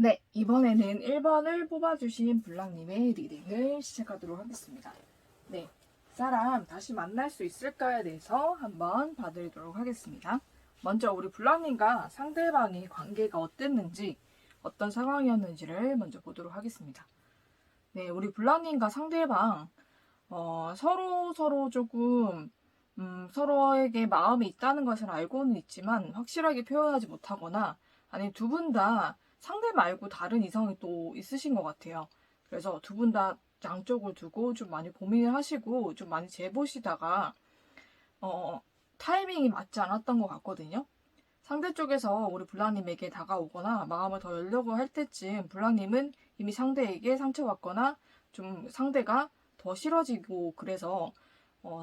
네, 이번에는 1번을 뽑아주신 블랑님의 리딩을 시작하도록 하겠습니다. 네, 사람 다시 만날 수 있을까에 대해서 한번 봐드리도록 하겠습니다. 먼저 우리 블랑님과 상대방의 관계가 어땠는지, 어떤 상황이었는지를 먼저 보도록 하겠습니다. 네, 우리 블랑님과 상대방 서로 조금 서로에게 마음이 있다는 것을 알고는 있지만 확실하게 표현하지 못하거나 아니 두 분 다 상대 말고 다른 이성이 또 있으신 것 같아요. 그래서 두 분 다 양쪽을 두고 좀 많이 고민을 하시고 좀 많이 재보시다가 타이밍이 맞지 않았던 것 같거든요. 상대 쪽에서 우리 블랑님에게 다가오거나 마음을 더 열려고 할 때쯤 블랑님은 이미 상대에게 상처받거나 좀 상대가 더 싫어지고 그래서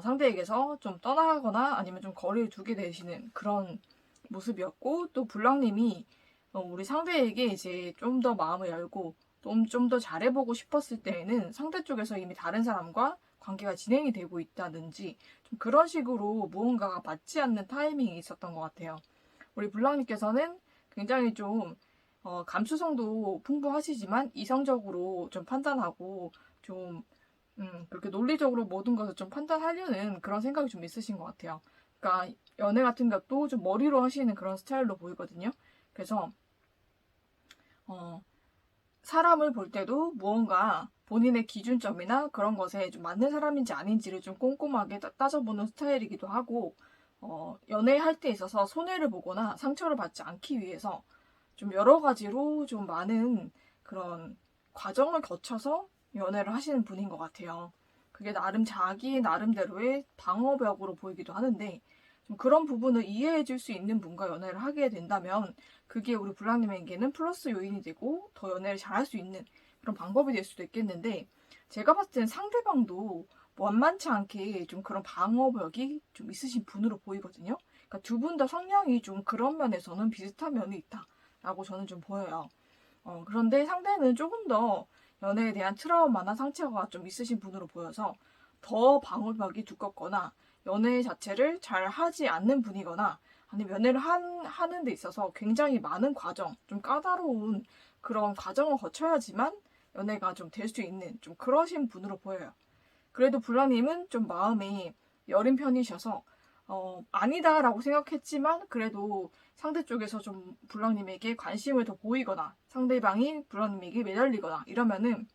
상대에게서 좀 떠나거나 아니면 좀 거리를 두게 되시는 그런 모습이었고 또 블랑님이 우리 상대에게 이제 좀 더 마음을 열고 좀 더 잘해보고 싶었을 때에는 상대 쪽에서 이미 다른 사람과 관계가 진행이 되고 있다든지 좀 그런 식으로 무언가가 맞지 않는 타이밍이 있었던 것 같아요. 우리 블랑님께서는 굉장히 좀 감수성도 풍부하시지만 이성적으로 좀 판단하고 좀 그렇게 논리적으로 모든 것을 좀 판단하려는 그런 생각이 좀 있으신 것 같아요. 그러니까 연애 같은 것도 좀 머리로 하시는 그런 스타일로 보이거든요. 그래서 사람을 볼 때도 무언가 본인의 기준점이나 그런 것에 좀 맞는 사람인지 아닌지를 좀 꼼꼼하게 따져보는 스타일이기도 하고 연애할 때 있어서 손해를 보거나 상처를 받지 않기 위해서 좀 여러 가지로 좀 많은 그런 과정을 거쳐서 연애를 하시는 분인 것 같아요. 그게 나름 자기 나름대로의 방어벽으로 보이기도 하는데 좀 그런 부분을 이해해 줄 수 있는 분과 연애를 하게 된다면 그게 우리 블랑님에게는 플러스 요인이 되고 더 연애를 잘할 수 있는 그런 방법이 될 수도 있겠는데 제가 봤을 때는 상대방도 만만치 않게 좀 그런 방어벽이 좀 있으신 분으로 보이거든요. 그러니까 두 분 다 성향이 좀 그런 면에서는 비슷한 면이 있다라고 저는 좀 보여요. 그런데 상대는 조금 더 연애에 대한 트라우마나 상처가 좀 있으신 분으로 보여서 더 방어벽이 두껍거나 연애 자체를 잘 하지 않는 분이거나 아니면 연애를 하는 데 있어서 굉장히 많은 과정, 좀 까다로운 그런 과정을 거쳐야지만 연애가 좀 될 수 있는 좀 그러신 분으로 보여요. 그래도 블랑님은 좀 마음이 여린 편이셔서 아니다라고 생각했지만 그래도 상대 쪽에서 좀 블랑님에게 관심을 더 보이거나 상대방이 블랑님에게 매달리거나 이러면은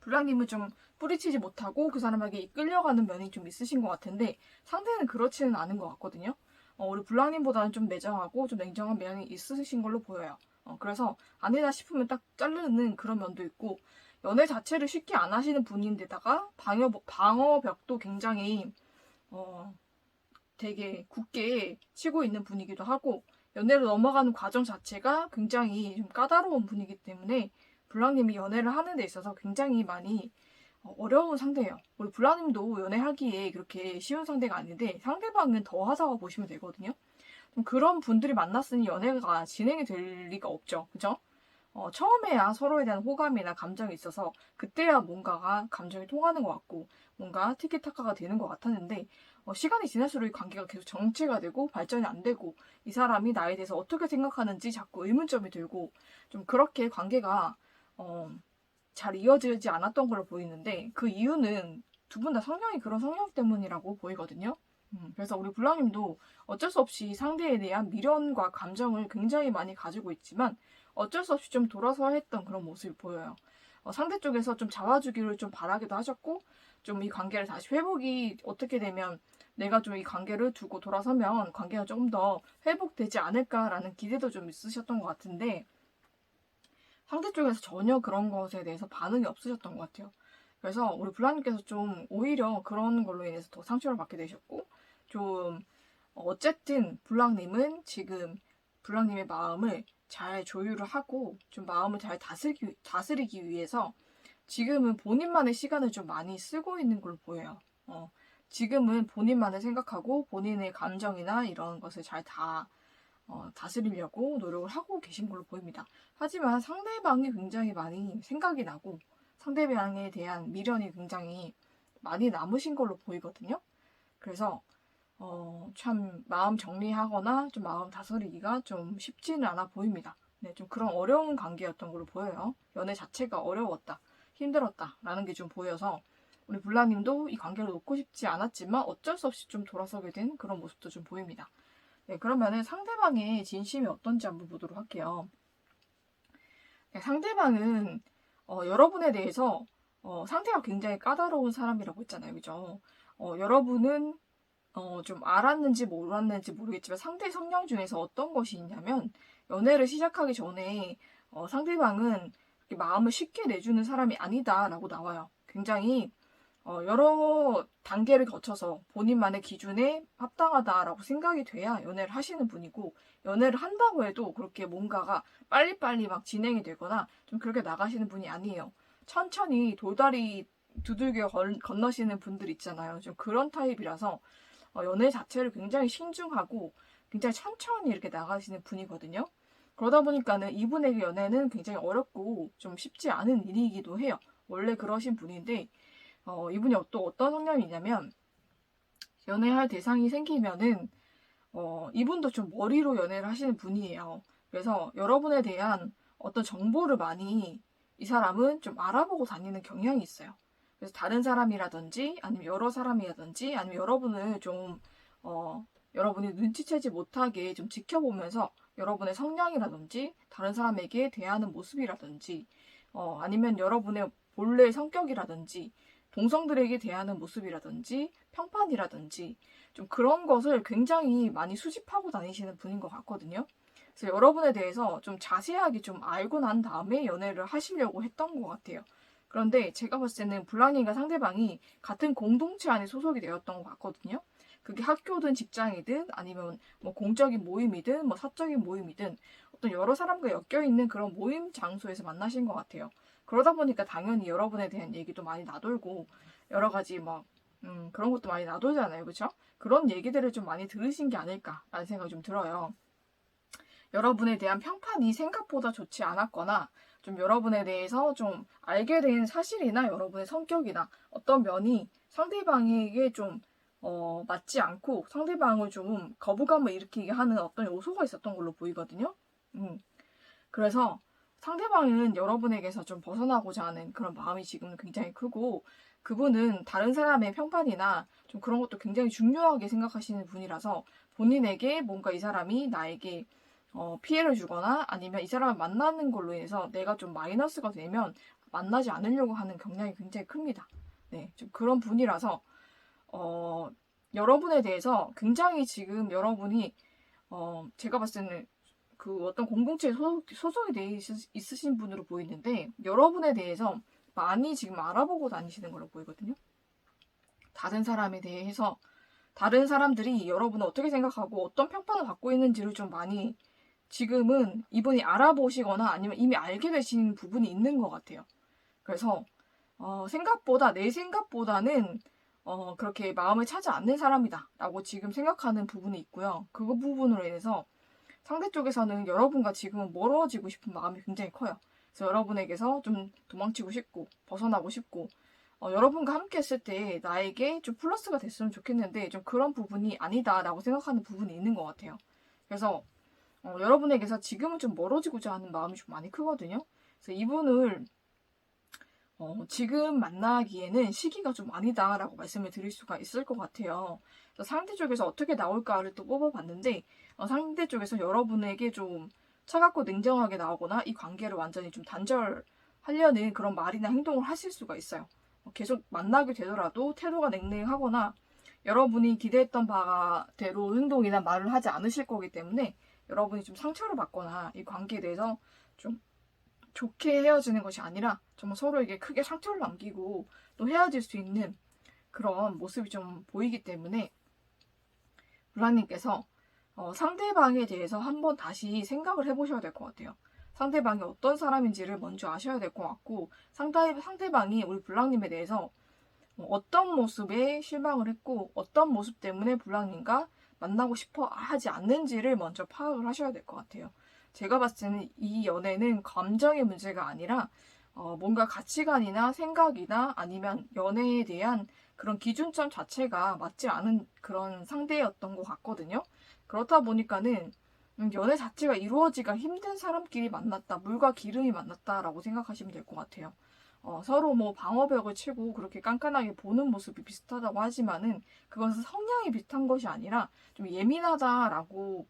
블랑님은 좀 뿌리치지 못하고 그 사람에게 끌려가는 면이 좀 있으신 것 같은데 상대는 그렇지는 않은 것 같거든요. 우리 블랑님보다는 좀 매정하고 좀 냉정한 면이 있으신 걸로 보여요. 그래서 아니다 싶으면 딱 자르는 그런 면도 있고 연애 자체를 쉽게 안 하시는 분인데다가 방어벽도 굉장히 되게 굳게 치고 있는 분이기도 하고 연애로 넘어가는 과정 자체가 굉장히 좀 까다로운 분이기 때문에 블랑님이 연애를 하는 데 있어서 굉장히 많이 어려운 상대예요. 우리 블랑님도 연애하기에 그렇게 쉬운 상대가 아닌데 상대방은 더 하다고 보시면 되거든요. 좀 그런 분들이 만났으니 연애가 진행이 될 리가 없죠. 그죠? 처음에야 서로에 대한 호감이나 감정이 있어서 그때야 뭔가가 감정이 통하는 것 같고 뭔가 티키타카가 되는 것 같았는데 시간이 지날수록 이 관계가 계속 정체가 되고 발전이 안 되고 이 사람이 나에 대해서 어떻게 생각하는지 자꾸 의문점이 들고 좀 그렇게 관계가 잘 이어지지 않았던 걸로 보이는데 그 이유는 두 분 다 성향이 그런 성향 때문이라고 보이거든요. 그래서 우리 블랑님도 어쩔 수 없이 상대에 대한 미련과 감정을 굉장히 많이 가지고 있지만 어쩔 수 없이 좀 돌아서야 했던 그런 모습이 보여요. 상대 쪽에서 좀 잡아주기를 좀 바라기도 하셨고 좀 이 관계를 다시 회복이 어떻게 되면 내가 좀 이 관계를 두고 돌아서면 관계가 조금 더 회복되지 않을까라는 기대도 좀 있으셨던 것 같은데 상대 쪽에서 전혀 그런 것에 대해서 반응이 없으셨던 것 같아요. 그래서 우리 블랑님께서 좀 오히려 그런 걸로 인해서 더 상처를 받게 되셨고 좀 어쨌든 블랑님은 지금 블랑님의 마음을 잘 조율을 하고 좀 마음을 잘 다스리기 위해서 지금은 본인만의 시간을 좀 많이 쓰고 있는 걸로 보여요. 지금은 본인만을 생각하고 본인의 감정이나 이런 것을 잘 다스리려고 노력을 하고 계신 걸로 보입니다. 하지만 상대방이 굉장히 많이 생각이 나고 상대방에 대한 미련이 굉장히 많이 남으신 걸로 보이거든요. 그래서 참 마음 정리하거나 좀 마음 다스리기가 좀 쉽지는 않아 보입니다. 네, 좀 그런 어려운 관계였던 걸로 보여요. 연애 자체가 어려웠다, 힘들었다라는 게 좀 보여서 우리 블라님도 이 관계를 놓고 싶지 않았지만 어쩔 수 없이 좀 돌아서게 된 그런 모습도 좀 보입니다. 네, 그러면은 상대방의 진심이 어떤지 한번 보도록 할게요. 네, 상대방은 여러분에 대해서 상대가 굉장히 까다로운 사람이라고 했잖아요. 그죠? 여러분은 좀 알았는지 몰랐는지 모르겠지만 상대 성향 중에서 어떤 것이 있냐면 연애를 시작하기 전에 상대방은 마음을 쉽게 내주는 사람이 아니다라고 나와요. 굉장히 여러 단계를 거쳐서 본인만의 기준에 합당하다라고 생각이 돼야 연애를 하시는 분이고 연애를 한다고 해도 그렇게 뭔가가 빨리빨리 막 진행이 되거나 좀 그렇게 나가시는 분이 아니에요. 천천히 돌다리 두들겨 건너시는 분들 있잖아요. 좀 그런 타입이라서 연애 자체를 굉장히 신중하고 굉장히 천천히 이렇게 나가시는 분이거든요. 그러다 보니까는 이분에게 연애는 굉장히 어렵고 좀 쉽지 않은 일이기도 해요. 원래 그러신 분인데 이분이 또 어떤 성향이냐면 연애할 대상이 생기면은 이분도 좀 머리로 연애를 하시는 분이에요. 그래서 여러분에 대한 어떤 정보를 많이 이 사람은 좀 알아보고 다니는 경향이 있어요. 그래서 다른 사람이라든지 아니면 여러 사람이라든지 아니면 여러분을 좀 여러분이 눈치채지 못하게 좀 지켜보면서 여러분의 성향이라든지 다른 사람에게 대하는 모습이라든지 아니면 여러분의 본래 성격이라든지 동성들에게 대하는 모습이라든지 평판이라든지 좀 그런 것을 굉장히 많이 수집하고 다니시는 분인 것 같거든요. 그래서 여러분에 대해서 좀 자세하게 좀 알고 난 다음에 연애를 하시려고 했던 것 같아요. 그런데 제가 봤을 때는 블랑님과 상대방이 같은 공동체 안에 소속이 되었던 것 같거든요. 그게 학교든 직장이든 아니면 뭐 공적인 모임이든 뭐 사적인 모임이든 어떤 여러 사람과 엮여있는 그런 모임 장소에서 만나신 것 같아요. 그러다 보니까 당연히 여러분에 대한 얘기도 많이 나돌고 여러 가지 막 그런 것도 많이 나돌잖아요. 그렇죠? 그런 얘기들을 좀 많이 들으신 게 아닐까라는 생각이 좀 들어요. 여러분에 대한 평판이 생각보다 좋지 않았거나 좀 여러분에 대해서 좀 알게 된 사실이나 여러분의 성격이나 어떤 면이 상대방에게 좀 맞지 않고 상대방을 좀 거부감을 일으키게 하는 어떤 요소가 있었던 걸로 보이거든요. 그래서 상대방은 여러분에게서 좀 벗어나고자 하는 그런 마음이 지금 굉장히 크고 그분은 다른 사람의 평판이나 좀 그런 것도 굉장히 중요하게 생각하시는 분이라서 본인에게 뭔가 이 사람이 나에게 피해를 주거나 아니면 이 사람을 만나는 걸로 인해서 내가 좀 마이너스가 되면 만나지 않으려고 하는 경향이 굉장히 큽니다. 네, 좀 그런 분이라서 여러분에 대해서 굉장히 지금 여러분이 제가 봤을 때는 그 어떤 공동체에 소속이 돼 있으신 분으로 보이는데 여러분에 대해서 많이 지금 알아보고 다니시는 걸로 보이거든요. 다른 사람에 대해서 다른 사람들이 여러분을 어떻게 생각하고 어떤 평판을 갖고 있는지를 좀 많이 지금은 이분이 알아보시거나 아니면 이미 알게 되신 부분이 있는 것 같아요. 그래서 생각보다 내 생각보다는 그렇게 마음을 차지 않는 사람이다 라고 지금 생각하는 부분이 있고요. 그 부분으로 인해서 상대 쪽에서는 여러분과 지금은 멀어지고 싶은 마음이 굉장히 커요. 그래서 여러분에게서 좀 도망치고 싶고 벗어나고 싶고 여러분과 함께 했을 때 나에게 좀 플러스가 됐으면 좋겠는데 좀 그런 부분이 아니다라고 생각하는 부분이 있는 것 같아요. 그래서 여러분에게서 지금은 좀 멀어지고자 하는 마음이 좀 많이 크거든요. 그래서 이분을 지금 만나기에는 시기가 좀 아니다라고 말씀을 드릴 수가 있을 것 같아요. 그래서 상대 쪽에서 어떻게 나올까를 또 뽑아봤는데 상대 쪽에서 여러분에게 좀 차갑고 냉정하게 나오거나 이 관계를 완전히 좀 단절하려는 그런 말이나 행동을 하실 수가 있어요. 계속 만나게 되더라도 태도가 냉랭하거나 여러분이 기대했던 바대로 행동이나 말을 하지 않으실 거기 때문에 여러분이 좀 상처를 받거나 이 관계에 대해서 좀 좋게 헤어지는 것이 아니라 정말 서로에게 크게 상처를 남기고 또 헤어질 수 있는 그런 모습이 좀 보이기 때문에 블라님께서 상대방에 대해서 한번 다시 생각을 해보셔야 될 것 같아요. 상대방이 어떤 사람인지를 먼저 아셔야 될 것 같고 상대방이 우리 블랑님에 대해서 어떤 모습에 실망을 했고 어떤 모습 때문에 블랑님과 만나고 싶어 하지 않는지를 먼저 파악을 하셔야 될 것 같아요. 제가 봤을 때는 이 연애는 감정의 문제가 아니라 뭔가 가치관이나 생각이나 아니면 연애에 대한 그런 기준점 자체가 맞지 않은 그런 상대였던 것 같거든요. 그렇다 보니까는 연애 자체가 이루어지기가 힘든 사람끼리 만났다, 물과 기름이 만났다라고 생각하시면 될 것 같아요. 서로 뭐 방어벽을 치고 그렇게 깐깐하게 보는 모습이 비슷하다고 하지만은 그것은 성향이 비슷한 것이 아니라 좀 예민하다라고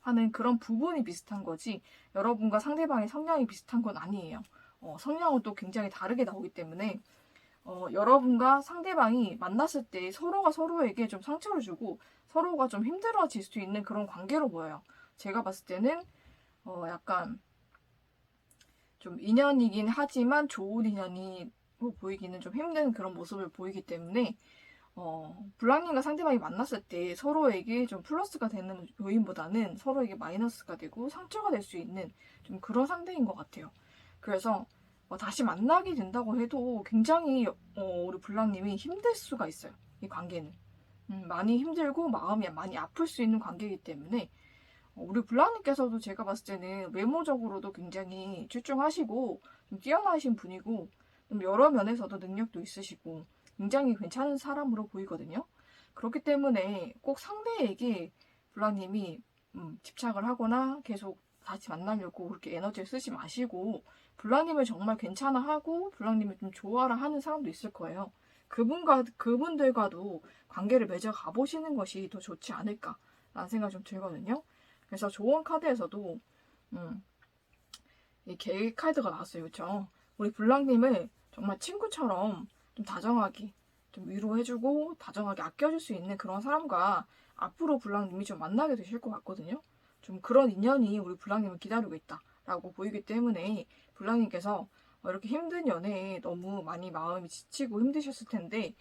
하는 그런 부분이 비슷한 거지, 여러분과 상대방의 성향이 비슷한 건 아니에요. 성향은 또 굉장히 다르게 나오기 때문에 여러분과 상대방이 만났을 때 서로가 서로에게 좀 상처를 주고 서로가 좀 힘들어질 수 있는 그런 관계로 보여요. 제가 봤을 때는 약간 좀 인연이긴 하지만 좋은 인연이 보이기는 좀 힘든 그런 모습을 보이기 때문에 블랑님과 상대방이 만났을 때 서로에게 좀 플러스가 되는 요인보다는 서로에게 마이너스가 되고 상처가 될 수 있는 좀 그런 상대인 것 같아요. 그래서 다시 만나게 된다고 해도 굉장히 우리 블랑님이 힘들 수가 있어요. 이 관계는. 많이 힘들고 마음이 많이 아플 수 있는 관계이기 때문에 우리 블랑님께서도 제가 봤을 때는 외모적으로도 굉장히 출중하시고 좀 뛰어나신 분이고 좀 여러 면에서도 능력도 있으시고 굉장히 괜찮은 사람으로 보이거든요. 그렇기 때문에 꼭 상대에게 블랑님이 집착을 하거나 계속 다시 만나려고 그렇게 에너지를 쓰지 마시고 블랑님을 정말 괜찮아 하고 블랑님을 좀 좋아라 하는 사람도 있을 거예요. 그분들과도 관계를 맺어 가보시는 것이 더 좋지 않을까라는 생각이 좀 들거든요. 그래서 조언 카드에서도 음, 이 계획 카드가 나왔어요. 그렇죠? 우리 블랑님을 정말 친구처럼 좀 다정하게 좀 위로해주고 다정하게 아껴줄 수 있는 그런 사람과 앞으로 블랑님이 좀 만나게 되실 것 같거든요. 좀 그런 인연이 우리 블랑님을 기다리고 있다라고 보이기 때문에 블랑님께서 이렇게 힘든 연애에 너무 많이 마음이 지치고 힘드셨을 텐데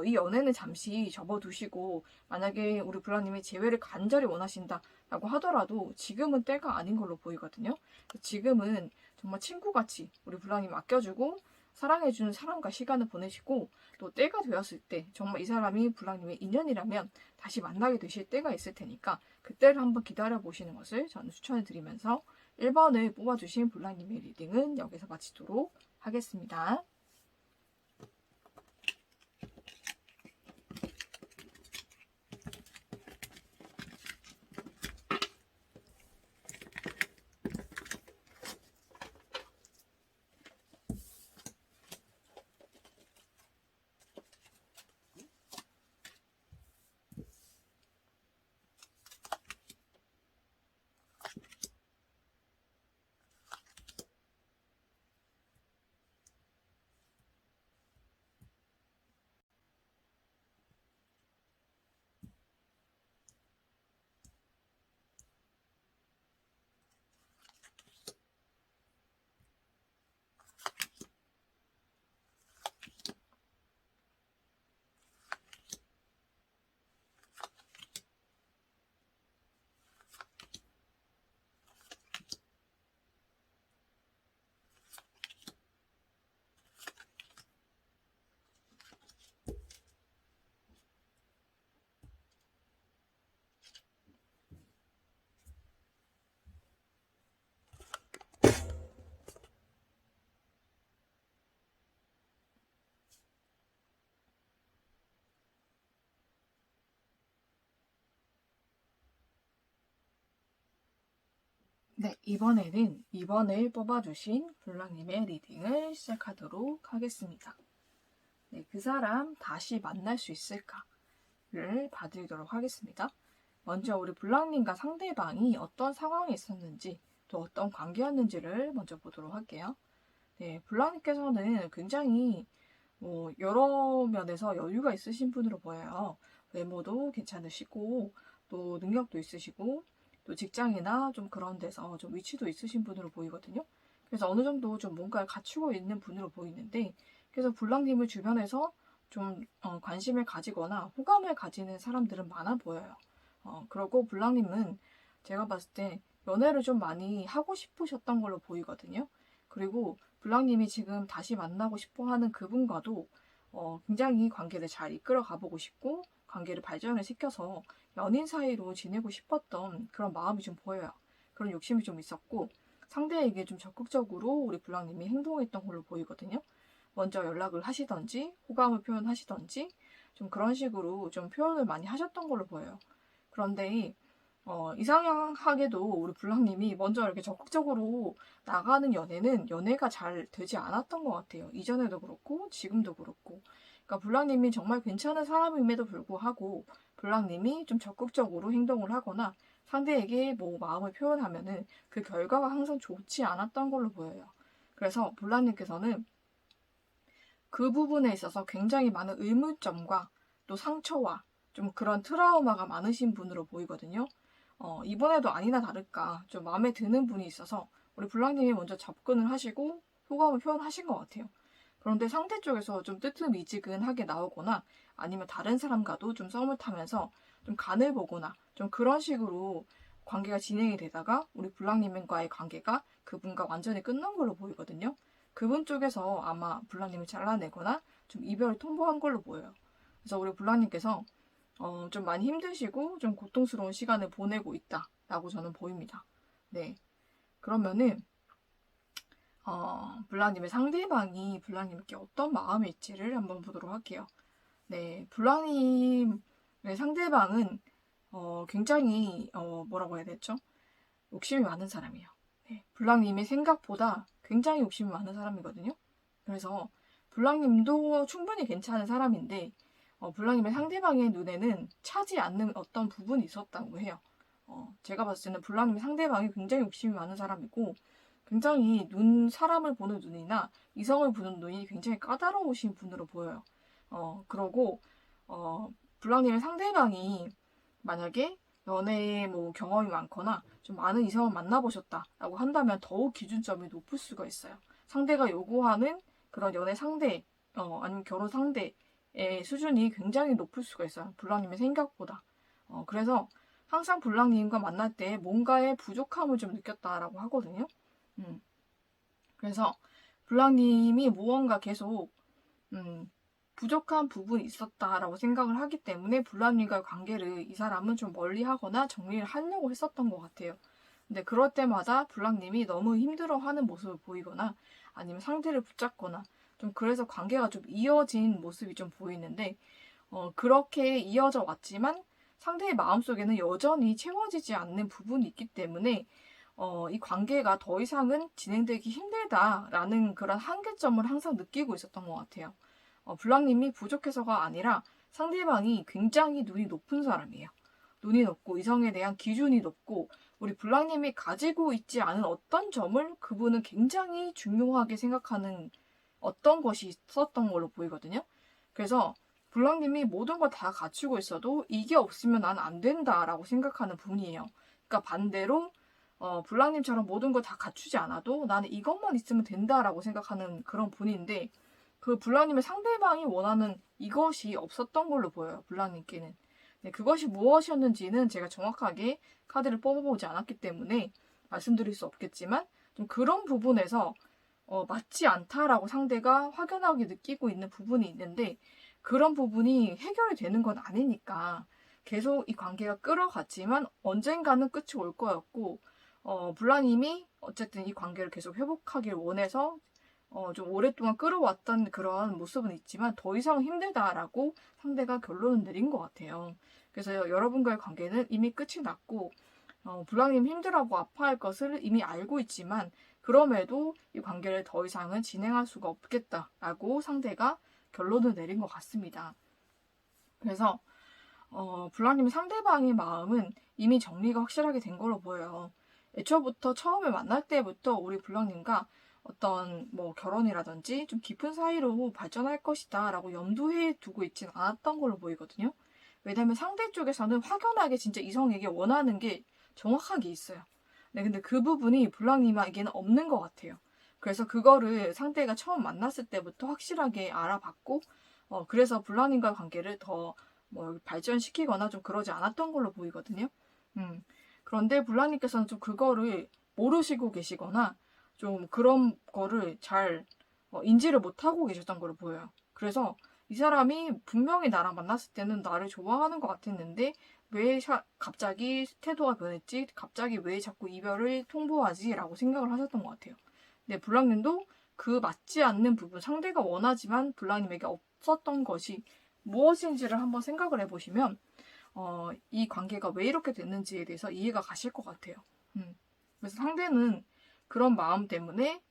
이 연애는 잠시 접어두시고 만약에 우리 블랑님이 재회를 간절히 원하신다라고 하더라도 지금은 때가 아닌 걸로 보이거든요. 지금은 정말 친구같이 우리 블랑님 아껴주고 사랑해주는 사람과 시간을 보내시고 또 때가 되었을 때 정말 이 사람이 블랑님의 인연이라면 다시 만나게 되실 때가 있을 테니까 그때를 한번 기다려 보시는 것을 저는 추천해 드리면서 1번을 뽑아주신 블랑님의 리딩은 여기서 마치도록 하겠습니다. 네, 이번에는 2번을 뽑아주신 블랑님의 리딩을 시작하도록 하겠습니다. 네, 그 사람 다시 만날 수 있을까를 봐드리도록 하겠습니다. 먼저 우리 블랑님과 상대방이 어떤 상황에 있었는지 또 어떤 관계였는지를 먼저 보도록 할게요. 네, 블랑님께서는 굉장히 여러 면에서 여유가 있으신 분으로 보여요. 외모도 괜찮으시고 또 능력도 있으시고 또 직장이나 좀 그런 데서 좀 위치도 있으신 분으로 보이거든요. 그래서 어느 정도 좀 뭔가를 갖추고 있는 분으로 보이는데 그래서 블랑님을 주변에서 좀 관심을 가지거나 호감을 가지는 사람들은 많아 보여요. 그리고 블랑님은 제가 봤을 때 연애를 좀 많이 하고 싶으셨던 걸로 보이거든요. 그리고 블랑님이 지금 다시 만나고 싶어 하는 그분과도 굉장히 관계를 잘 이끌어 가보고 싶고 관계를 발전을 시켜서 연인 사이로 지내고 싶었던 그런 마음이 좀 보여요. 그런 욕심이 좀 있었고 상대에게 좀 적극적으로 우리 블랑님이 행동했던 걸로 보이거든요. 먼저 연락을 하시던지 호감을 표현하시던지 좀 그런 식으로 좀 표현을 많이 하셨던 걸로 보여요. 그런데 이상하게도 우리 블랑님이 먼저 이렇게 적극적으로 나가는 연애는 연애가 잘 되지 않았던 것 같아요. 이전에도 그렇고 지금도 그렇고. 그러니까 블랑님이 정말 괜찮은 사람임에도 불구하고 블랑님이 좀 적극적으로 행동을 하거나 상대에게 뭐 마음을 표현하면은 그 결과가 항상 좋지 않았던 걸로 보여요. 그래서 블랑님께서는 그 부분에 있어서 굉장히 많은 의문점과 또 상처와 좀 그런 트라우마가 많으신 분으로 보이거든요. 이번에도 아니나 다를까 좀 마음에 드는 분이 있어서 우리 블랑님이 먼저 접근을 하시고 호감을 표현하신 것 같아요. 그런데 상대 쪽에서 좀 뜨뜻미지근하게 나오거나 아니면 다른 사람과도 좀 썸을 타면서 좀 간을 보거나 좀 그런 식으로 관계가 진행이 되다가 우리 블랑님과의 관계가 그분과 완전히 끝난 걸로 보이거든요. 그분 쪽에서 아마 블랑님을 잘라내거나 좀 이별을 통보한 걸로 보여요. 그래서 우리 블랑님께서 좀 많이 힘드시고 좀 고통스러운 시간을 보내고 있다라고 저는 보입니다. 네. 그러면은 블랑님의 상대방이 블랑님께 어떤 마음일지를 한번 보도록 할게요. 네, 블랑님의 상대방은 굉장히 뭐라고 해야 되죠? 욕심이 많은 사람이에요. 네, 블랑님이 생각보다 굉장히 욕심이 많은 사람이거든요. 그래서 블랑님도 충분히 괜찮은 사람인데 블랑님의 상대방의 눈에는 차지 않는 어떤 부분이 있었다고 해요. 제가 봤을 때는 블랑님의 상대방이 굉장히 욕심이 많은 사람이고 굉장히 사람을 보는 눈이나 이성을 보는 눈이 굉장히 까다로우신 분으로 보여요. 그러고 블랑님의 상대방이 만약에 연애에 뭐 경험이 많거나 좀 많은 이성을 만나보셨다라고 한다면 더욱 기준점이 높을 수가 있어요. 상대가 요구하는 그런 연애 상대, 아니면 결혼 상대의 수준이 굉장히 높을 수가 있어요. 블랑님의 생각보다. 그래서 항상 블랑님과 만날 때 뭔가의 부족함을 좀 느꼈다라고 하거든요. 그래서 블랑님이 무언가 계속 부족한 부분이 있었다라고 생각을 하기 때문에 블랑님과의 관계를 이 사람은 좀 멀리하거나 정리를 하려고 했었던 것 같아요. 근데 그럴 때마다 블랑님이 너무 힘들어하는 모습을 보이거나 아니면 상대를 붙잡거나 좀 그래서 관계가 좀 이어진 모습이 좀 보이는데 그렇게 이어져 왔지만 상대의 마음속에는 여전히 채워지지 않는 부분이 있기 때문에 이 관계가 더 이상은 진행되기 힘들다라는 그런 한계점을 항상 느끼고 있었던 것 같아요. 블랑님이 부족해서가 아니라 상대방이 굉장히 눈이 높은 사람이에요. 눈이 높고 이성에 대한 기준이 높고 우리 블랑님이 가지고 있지 않은 어떤 점을 그분은 굉장히 중요하게 생각하는 어떤 것이 있었던 걸로 보이거든요. 그래서 블랑님이 모든 걸 다 갖추고 있어도 이게 없으면 난 안 된다라고 생각하는 분이에요. 그러니까 반대로 블랑님처럼 모든 걸 다 갖추지 않아도 나는 이것만 있으면 된다라고 생각하는 그런 분인데 그 블랑님의 상대방이 원하는 이것이 없었던 걸로 보여요. 블랑님께는. 네, 그것이 무엇이었는지는 제가 정확하게 카드를 뽑아보지 않았기 때문에 말씀드릴 수 없겠지만 좀 그런 부분에서 맞지 않다라고 상대가 확연하게 느끼고 있는 부분이 있는데 그런 부분이 해결이 되는 건 아니니까 계속 이 관계가 끌어갔지만 언젠가는 끝이 올 거였고 블랑님이 어쨌든 이 관계를 계속 회복하길 원해서 좀 오랫동안 끌어왔던 그런 모습은 있지만 더 이상 힘들다라고 상대가 결론을 내린 것 같아요. 그래서 여러분과의 관계는 이미 끝이 났고 블랑님 힘들어하고 아파할 것을 이미 알고 있지만 그럼에도 이 관계를 더 이상은 진행할 수가 없겠다라고 상대가 결론을 내린 것 같습니다. 그래서 블랑님 상대방의 마음은 이미 정리가 확실하게 된 걸로 보여요. 애초부터 처음에 만날 때부터 우리 블랑님과 어떤 뭐 결혼이라든지 좀 깊은 사이로 발전할 것이다 라고 염두에 두고 있진 않았던 걸로 보이거든요. 왜냐면 상대 쪽에서는 확연하게 진짜 이성에게 원하는 게 정확하게 있어요. 네, 근데 그 부분이 블랑님에게는 없는 것 같아요. 그래서 그거를 상대가 처음 만났을 때부터 확실하게 알아봤고, 그래서 블랑님과의 관계를 더 뭐 발전시키거나 좀 그러지 않았던 걸로 보이거든요. 그런데 블랑님께서는 좀 그거를 모르시고 계시거나 좀 그런 거를 잘 인지를 못하고 계셨던 걸로 보여요. 그래서 이 사람이 분명히 나랑 만났을 때는 나를 좋아하는 것 같았는데 왜 갑자기 태도가 변했지? 갑자기 왜 자꾸 이별을 통보하지? 라고 생각을 하셨던 것 같아요. 근데 블랑님도 그 맞지 않는 부분, 상대가 원하지만 블랑님에게 없었던 것이 무엇인지를 한번 생각을 해보시면 이 관계가 왜 이렇게 됐는지에 대해서 이해가 가실 것 같아요. 그래서 상대는 그런 마음 때문에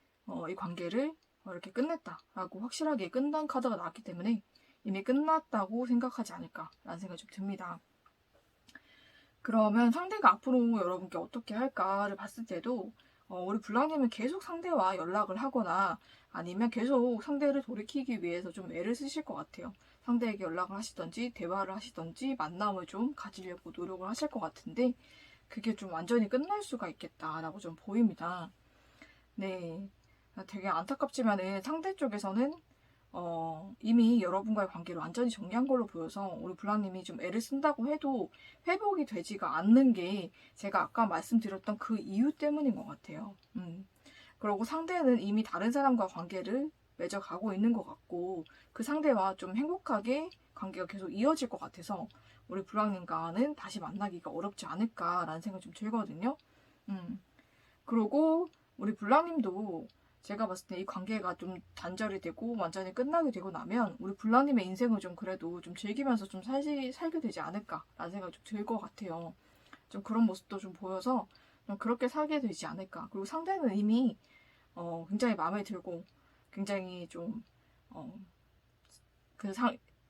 이 관계를 이렇게 끝냈다라고 확실하게 끝난 카드가 나왔기 때문에 이미 끝났다고 생각하지 않을까라는 생각이 좀 듭니다. 그러면 상대가 앞으로 여러분께 어떻게 할까를 봤을 때도 우리 블랑님은 계속 상대와 연락을 하거나 아니면 계속 상대를 돌이키기 위해서 좀 애를 쓰실 것 같아요. 상대에게 연락을 하시던지 대화를 하시던지 만남을 좀 가지려고 노력을 하실 것 같은데 그게 좀 완전히 끝날 수가 있겠다라고 좀 보입니다. 네, 되게 안타깝지만은 상대 쪽에서는 이미 여러분과의 관계를 완전히 정리한 걸로 보여서 우리 블랑님이 좀 애를 쓴다고 해도 회복이 되지가 않는 게 제가 아까 말씀드렸던 그 이유 때문인 것 같아요. 그리고 상대는 이미 다른 사람과 관계를 맺어가고 있는 것 같고 그 상대와 좀 행복하게 관계가 계속 이어질 것 같아서 우리 블랑님과는 다시 만나기가 어렵지 않을까라는 생각이 좀 들거든요. 그리고 우리 블랑님도 제가 봤을 때 이 관계가 좀 단절이 되고 완전히 끝나게 되고 나면 우리 블랑님의 인생을 좀 그래도 좀 즐기면서 좀 살게 되지 않을까라는 생각이 좀 들 것 같아요. 좀 그런 모습도 좀 보여서 좀 그렇게 살게 되지 않을까. 그리고 상대는 이미 굉장히 마음에 들고 굉장히 좀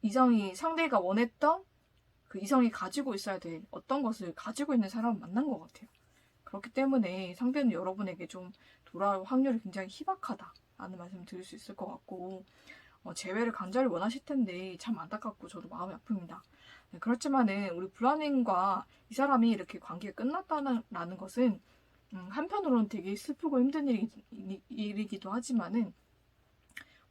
이성이 상대가 원했던 그 이성이 가지고 있어야 될 어떤 것을 가지고 있는 사람을 만난 것 같아요. 그렇기 때문에 상대는 여러분에게 좀 돌아올 확률이 굉장히 희박하다라는 말씀을 드릴 수 있을 것 같고 재회를 간절히 원하실 텐데 참 안타깝고 저도 마음이 아픕니다. 네, 그렇지만은 우리 불안님과 이 사람이 이렇게 관계가 끝났다는 것은 한편으로는 되게 슬프고 힘든 일이기도 하지만은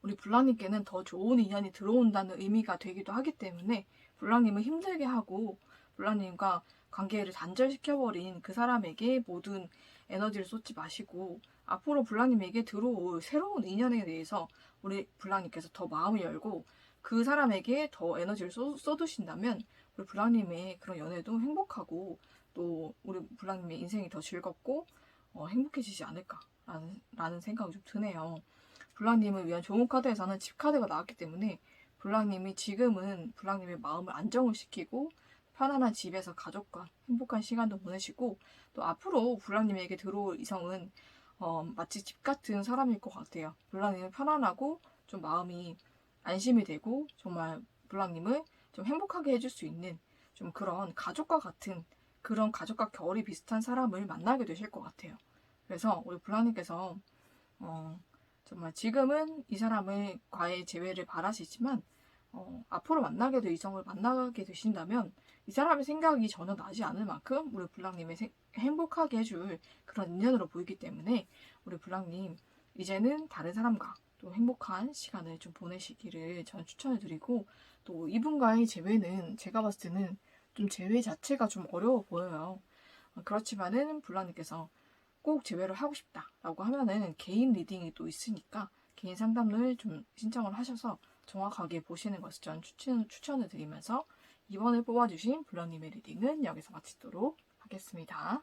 우리 블랑님께는 더 좋은 인연이 들어온다는 의미가 되기도 하기 때문에 블랑님을 힘들게 하고 블랑님과 관계를 단절시켜버린 그 사람에게 모든 에너지를 쏟지 마시고 앞으로 블랑님에게 들어올 새로운 인연에 대해서 우리 블랑님께서 더 마음을 열고 그 사람에게 더 에너지를 쏟으신다면 우리 블랑님의 그런 연애도 행복하고 또 우리 블랑님의 인생이 더 즐겁고 행복해지지 않을까라는 생각이 좀 드네요. 블랑님을 위한 좋은 카드에서는 집 카드가 나왔기 때문에 블랑님이 지금은 블랑님의 마음을 안정을 시키고 편안한 집에서 가족과 행복한 시간도 보내시고 또 앞으로 블랑님에게 들어올 이성은 마치 집 같은 사람일 것 같아요. 블랑님은 편안하고 좀 마음이 안심이 되고 정말 블랑님을 좀 행복하게 해줄 수 있는 좀 그런 가족과 같은 그런 가족과 결이 비슷한 사람을 만나게 되실 것 같아요. 그래서 우리 블랑님께서 정말 지금은 이 사람을 과의 재회를 바라시지만 앞으로 만나게 될 이성을 만나게 되신다면 이 사람의 생각이 전혀 나지 않을 만큼 우리 블랑님의 행복하게 해줄 그런 인연으로 보이기 때문에 우리 블랑님 이제는 다른 사람과 또 행복한 시간을 좀 보내시기를 저는 추천을 드리고 또 이분과의 재회는 제가 봤을 때는 좀 재회 자체가 좀 어려워 보여요. 그렇지만은 블랑님께서 꼭 재회를 하고 싶다라고 하면은 개인 리딩이 또 있으니까 개인 상담을 좀 신청을 하셔서 정확하게 보시는 것을 전 추천을 드리면서 이번에 뽑아주신 블랑님의 리딩은 여기서 마치도록 하겠습니다.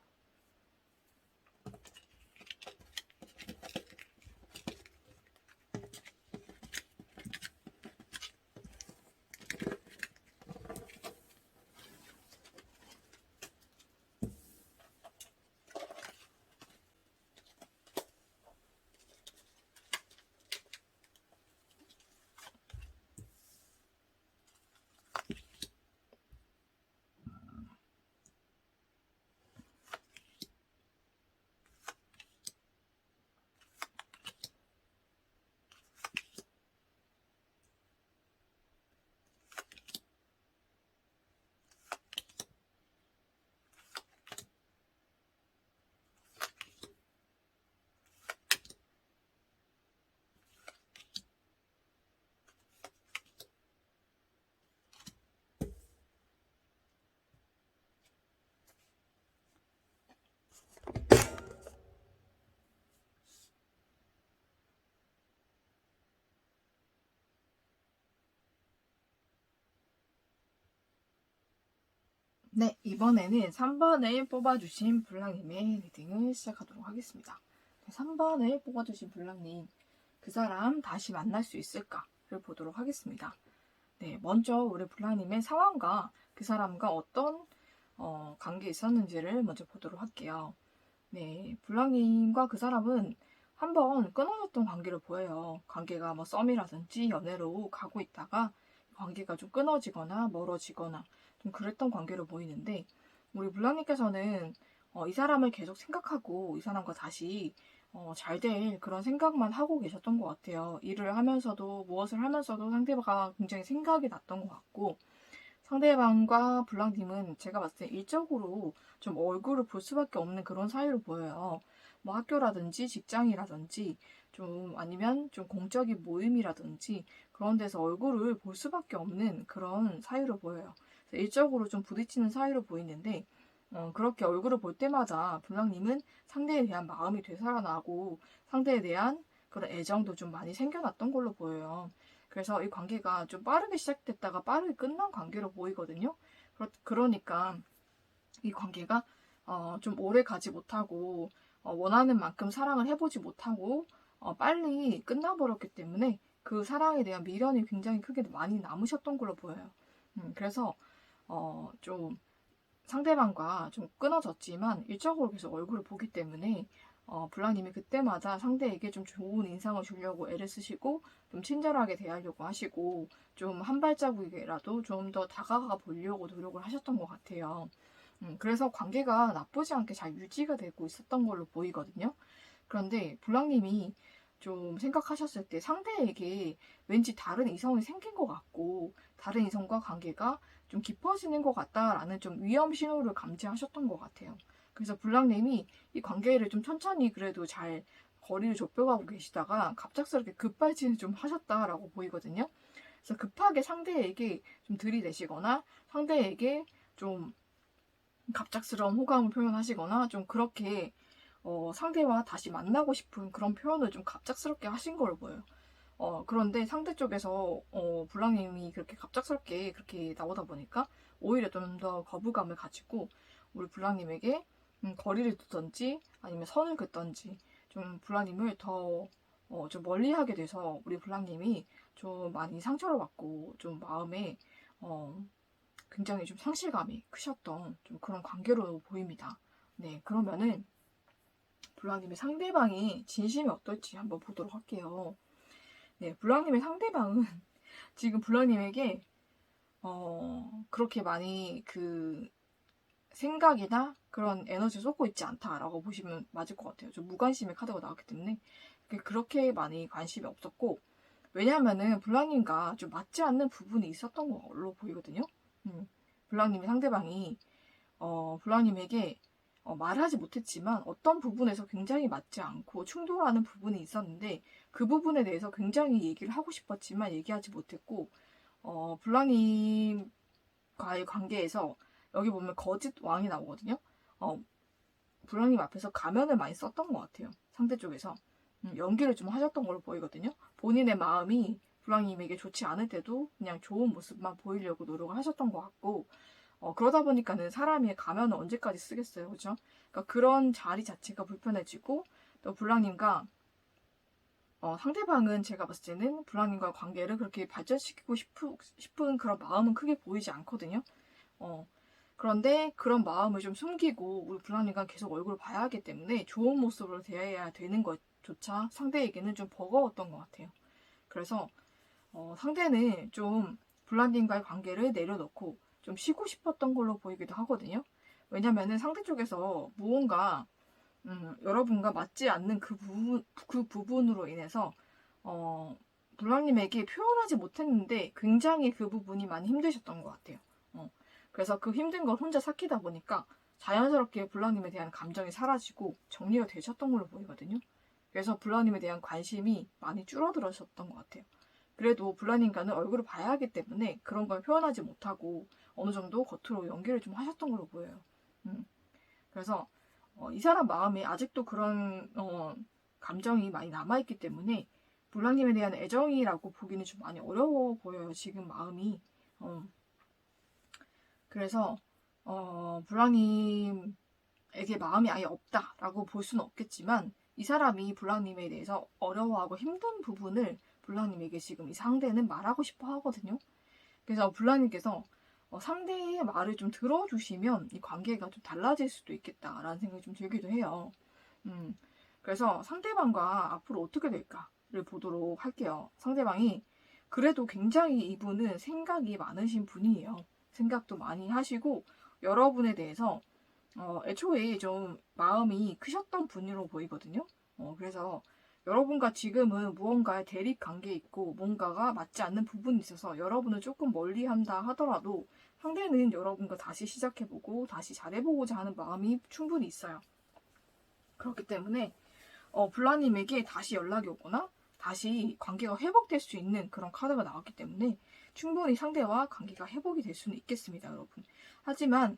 네, 이번에는 3번을 뽑아주신 블랑님의 리딩을 시작하도록 하겠습니다. 3번을 뽑아주신 블랑님, 그 사람 다시 만날 수 있을까를 보도록 하겠습니다. 네, 먼저 우리 블랑님의 상황과 그 사람과 어떤 관계에 있었는지를 먼저 보도록 할게요. 네, 블랑님과 그 사람은 한번 끊어졌던 관계로 보여요. 관계가 뭐 썸이라든지 연애로 가고 있다가 관계가 좀 끊어지거나 멀어지거나 좀 그랬던 관계로 보이는데, 우리 블랑님께서는 이 사람을 계속 생각하고 이 사람과 다시 잘 될 그런 생각만 하고 계셨던 것 같아요. 일을 하면서도 무엇을 하면서도 상대가 굉장히 생각이 났던 것 같고, 상대방과 블랑님은 제가 봤을 때 일적으로 좀 얼굴을 볼 수밖에 없는 그런 사이로 보여요. 뭐 학교라든지 직장이라든지 좀 아니면 좀 공적인 모임이라든지 그런 데서 얼굴을 볼 수밖에 없는 그런 사이로 보여요. 그래서 일적으로 좀 부딪히는 사이로 보이는데, 그렇게 얼굴을 볼 때마다 블랑님은 상대에 대한 마음이 되살아나고 상대에 대한 그런 애정도 좀 많이 생겨났던 걸로 보여요. 그래서 이 관계가 좀 빠르게 시작됐다가 빠르게 끝난 관계로 보이거든요. 그러니까 이 관계가 좀 오래 가지 못하고 원하는 만큼 사랑을 해보지 못하고 빨리 끝나버렸기 때문에 그 사랑에 대한 미련이 굉장히 크게 많이 남으셨던 걸로 보여요. 그래서 좀 상대방과 좀 끊어졌지만 일적으로 계속 얼굴을 보기 때문에 블라님이 그때마다 상대에게 좀 좋은 인상을 주려고 애를 쓰시고 좀 친절하게 대하려고 하시고 좀 한 발자국이라도 좀 더 다가가 보려고 노력을 하셨던 것 같아요. 그래서 관계가 나쁘지 않게 잘 유지가 되고 있었던 걸로 보이거든요. 그런데 블랑님이 좀 생각하셨을 때 상대에게 왠지 다른 이성이 생긴 것 같고 다른 이성과 관계가 좀 깊어지는 것 같다라는 좀 위험 신호를 감지하셨던 것 같아요. 그래서 블랑님이 이 관계를 좀 천천히 그래도 잘 거리를 좁혀가고 계시다가 갑작스럽게 급발진을 좀 하셨다라고 보이거든요. 그래서 급하게 상대에게 좀 들이대시거나 상대에게 좀 갑작스러운 호감을 표현하시거나 좀 그렇게 상대와 다시 만나고 싶은 그런 표현을 좀 갑작스럽게 하신 걸로 보여요. 그런데 상대 쪽에서 블랑님이 그렇게 갑작스럽게 그렇게 나오다 보니까 오히려 좀 더 거부감을 가지고 우리 블랑님에게 거리를 두던지 아니면 선을 긋던지 좀 블랑님을 더 좀 멀리하게 돼서 우리 블랑님이 좀 많이 상처를 받고 좀 마음에 굉장히 좀 상실감이 크셨던 좀 그런 관계로 보입니다. 네, 그러면은 블랑님의 상대방이 진심이 어떨지 한번 보도록 할게요. 네, 블랑님의 상대방은 지금 블랑님에게 그렇게 많이 그 생각이나 그런 에너지를 쏟고 있지 않다라고 보시면 맞을 것 같아요. 좀 무관심의 카드가 나왔기 때문에 그렇게 많이 관심이 없었고, 왜냐면은 블랑님과 좀 맞지 않는 부분이 있었던 걸로 보이거든요. 블랑님의 상대방이 블랑님에게 말하지 못했지만 어떤 부분에서 굉장히 맞지 않고 충돌하는 부분이 있었는데 그 부분에 대해서 굉장히 얘기를 하고 싶었지만 얘기하지 못했고, 블랑님과의 관계에서 여기 보면 거짓 왕이 나오거든요. 블랑님 앞에서 가면을 많이 썼던 것 같아요. 상대 쪽에서 연기를 좀 하셨던 걸로 보이거든요. 본인의 마음이 블랑님에게 좋지 않을 때도 그냥 좋은 모습만 보이려고 노력을 하셨던 것 같고, 그러다 보니까는 사람이 가면을 언제까지 쓰겠어요, 그죠? 그러니까 그런 자리 자체가 불편해지고, 또 블랑님과 상대방은 제가 봤을 때는 블랑님과 관계를 그렇게 발전시키고 싶은 그런 마음은 크게 보이지 않거든요. 그런데 그런 마음을 좀 숨기고 우리 블랑님과 계속 얼굴을 봐야 하기 때문에 좋은 모습으로 대해야 되는 것조차 상대에게는 좀 버거웠던 것 같아요. 그래서 상대는 좀 블랑님과의 관계를 내려놓고 좀 쉬고 싶었던 걸로 보이기도 하거든요. 왜냐면은 상대 쪽에서 무언가 여러분과 맞지 않는 그 부분으로 인해서 블랑님에게 표현하지 못했는데 굉장히 그 부분이 많이 힘드셨던 것 같아요. 그래서 그 힘든 걸 혼자 삭히다 보니까 자연스럽게 블랑님에 대한 감정이 사라지고 정리가 되셨던 걸로 보이거든요. 그래서 블랑님에 대한 관심이 많이 줄어들으셨던 것 같아요. 그래도 블랑님과는 얼굴을 봐야 하기 때문에 그런 걸 표현하지 못하고 어느 정도 겉으로 연기를 좀 하셨던 걸로 보여요. 그래서 이 사람 마음에 아직도 그런 감정이 많이 남아있기 때문에 블랑님에 대한 애정이라고 보기는 좀 많이 어려워 보여요. 지금 마음이. 그래서 블랑님에게 마음이 아예 없다라고 볼 수는 없겠지만 이 사람이 블랑님에 대해서 어려워하고 힘든 부분을 블랑님에게 지금 이 상대는 말하고 싶어 하거든요. 그래서 블랑님께서 상대의 말을 좀 들어주시면 이 관계가 좀 달라질 수도 있겠다라는 생각이 좀 들기도 해요. 음, 그래서 상대방과 앞으로 어떻게 될까를 보도록 할게요. 상대방이 그래도 굉장히 이분은 생각이 많으신 분이에요. 생각도 많이 하시고 여러분에 대해서 애초에 좀 마음이 크셨던 분으로 보이거든요. 그래서 여러분과 지금은 무언가의 대립 관계에 있고 뭔가가 맞지 않는 부분이 있어서 여러분을 조금 멀리 한다 하더라도 상대는 여러분과 다시 시작해보고 다시 잘해보고자 하는 마음이 충분히 있어요. 그렇기 때문에 블라님에게 다시 연락이 오거나 다시 관계가 회복될 수 있는 그런 카드가 나왔기 때문에 충분히 상대와 관계가 회복이 될 수는 있겠습니다, 여러분. 하지만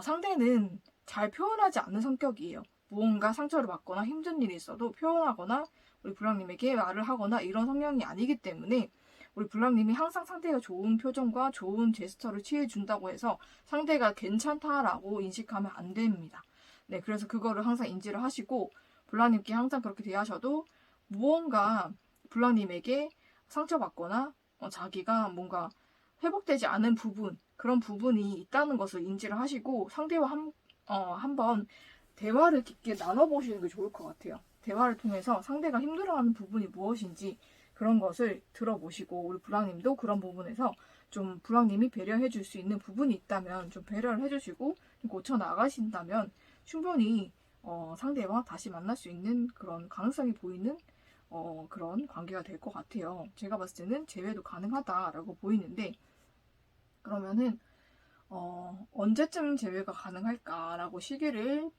상대는 잘 표현하지 않는 성격이에요. 무언가 상처를 받거나 힘든 일이 있어도 표현하거나 우리 블랑님에게 말을 하거나 이런 성향이 아니기 때문에 우리 블랑님이 항상 상대가 좋은 표정과 좋은 제스처를 취해준다고 해서 상대가 괜찮다라고 인식하면 안 됩니다. 네, 그래서 그거를 항상 인지를 하시고 블랑님께 항상 그렇게 대하셔도 무언가 블랑님에게 상처받거나 자기가 뭔가 회복되지 않은 부분, 그런 부분이 있다는 것을 인지를 하시고 상대와 한번 대화를 깊게 나눠보시는 게 좋을 것 같아요. 대화를 통해서 상대가 힘들어하는 부분이 무엇인지 그런 것을 들어보시고 우리 불황님도 그런 부분에서 좀 불황님이 배려해 줄 수 있는 부분이 있다면 좀 배려를 해주시고 좀 고쳐 나가신다면 충분히 상대와 다시 만날 수 있는 그런 가능성이 보이는 그런 관계가 될 것 같아요. 제가 봤을 때는 재회도 가능하다라고 보이는데 그러면은 언제쯤 재회가 가능할까라고 시기를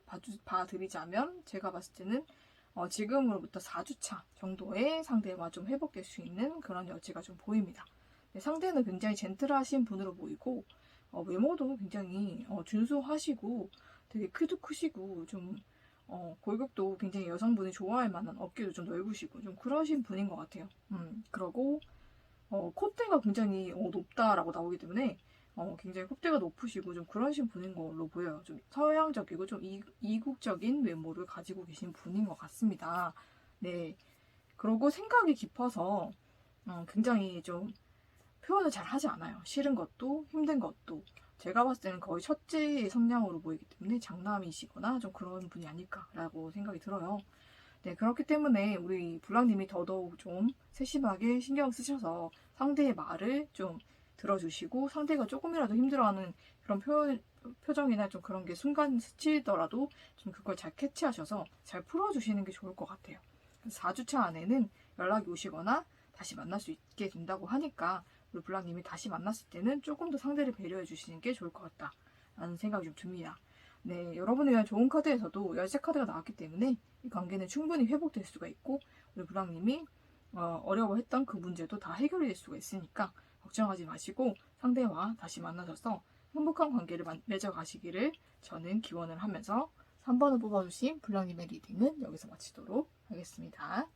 봐드리자면 제가 봤을 때는 지금으로부터 4주차 정도의 상대와 좀 회복될 수 있는 그런 여지가 좀 보입니다. 네, 상대는 굉장히 젠틀하신 분으로 보이고 외모도 굉장히 준수하시고 되게 키도 크시고 좀 골격도 굉장히 여성분이 좋아할 만한 어깨도 좀 넓으시고 좀 그러신 분인 것 같아요. 그러고 콧대가 굉장히 높다라고 나오기 때문에 굉장히 콧대가 높으시고 좀 그러신 분인 걸로 보여요. 좀 서양적이고 좀 이국적인 외모를 가지고 계신 분인 것 같습니다. 네. 그리고 생각이 깊어서 굉장히 좀 표현을 잘 하지 않아요. 싫은 것도 힘든 것도. 제가 봤을 때는 거의 첫째 성향으로 보이기 때문에 장남이시거나 좀 그런 분이 아닐까라고 생각이 들어요. 네, 그렇기 때문에 우리 블랑님이 더더욱 좀 세심하게 신경 쓰셔서 상대의 말을 좀 들어주시고 상대가 조금이라도 힘들어하는 그런 표정이나 좀 그런 게 순간 스치더라도 좀 그걸 잘 캐치하셔서 잘 풀어주시는 게 좋을 것 같아요. 4주차 안에는 연락이 오시거나 다시 만날 수 있게 된다고 하니까 우리 블랑님이 다시 만났을 때는 조금 더 상대를 배려해 주시는 게 좋을 것 같다라는 생각이 좀 듭니다. 네, 여러분을 위한 좋은 카드에서도 열쇠 카드가 나왔기 때문에 이 관계는 충분히 회복될 수가 있고 우리 브랑님이 어려워했던 그 문제도 다 해결이 될 수가 있으니까 걱정하지 마시고 상대와 다시 만나셔서 행복한 관계를 맺어가시기를 저는 기원을 하면서 3번을 뽑아주신 블랑님의 리딩은 여기서 마치도록 하겠습니다.